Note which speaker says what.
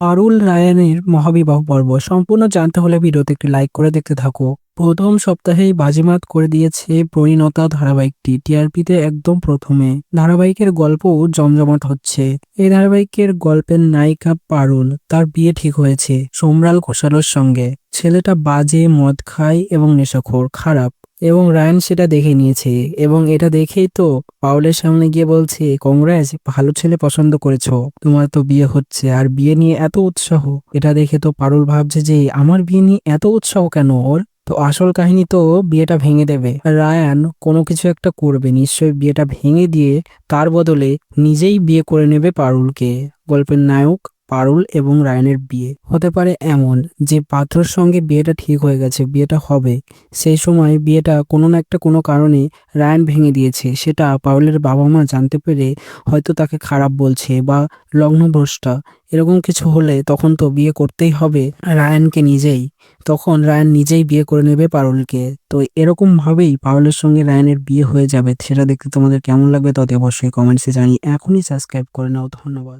Speaker 1: পারুল রায়ানের মহাবিবাহ পর্ব সম্পূর্ণ জানতে হলে ভিডিওতে একটি লাইক করে দেখতে থাকো। প্রথম সপ্তাহেই বাজিমাত করে দিয়েছে পরিণতা ধারাবাহিকটি টিআরপিতে একদম প্রথমে। ধারাবাহিকের গল্প জমজমাট হচ্ছে। এই ধারাবাহিকের গল্পের নায়িকা পারুল, তার বিয়ে ঠিক হয়েছে সোমরাল ঘোষালের সঙ্গে। ছেলেটা বাজে, মদ খায় এবং নেশাখোর, খারাপ। এবং রায়ান সেটা দেখে নিয়েছে এবং এটা দেখেই তো পাউলের সামনে গিয়ে বলছে, কংগ্রেস, ভালো ছেলে পছন্দ করেছো, তোমার তো বিয়ে হচ্ছে আর বিয়ে নিয়ে এত উৎসাহ। এটা দেখে তো পারুল ভাবছে যে আমার বিয়ে নিয়ে এত উৎসাহ কেন ওর। তো আসল কাহিনী তো বিয়েটা ভেঙে দেবে রায়ান, কোনো কিছু একটা করবে নিশ্চয়ই, বিয়েটা ভেঙে দিয়ে তার বদলে নিজেই বিয়ে করে নেবে পারুলকে। গল্পের নায়ক পারুল এবং রায়ানের বিয়ে হতে পারে এমন যে পাত্রর সঙ্গে বিয়েটা ঠিক হয়ে গেছে, বিয়েটা হবে, সেই সময় বিয়েটা কোনো না একটা কোনো কারণে রায়ান ভেঙে দিয়েছে। সেটা পাউলের বাবা মা জানতে পেরে হয়তো তাকে খারাপ বলছে বা লগ্নভ্রষ্টা এরকম কিছু হলে তখন তো বিয়ে করতেই হবে রায়ানকে নিজেই। তখন রায়ান নিজেই বিয়ে করে নেবে পারুলকে। তো এরকম ভাবেই পারুলের সঙ্গে রায়ানের বিয়ে হয়ে যাবে। সেটা দেখতে তোমাদের কেমন লাগবে তত অবশ্যই কমেন্টসে জানিয়ে এখনই সাবস্ক্রাইব করে নাও। ধন্যবাদ।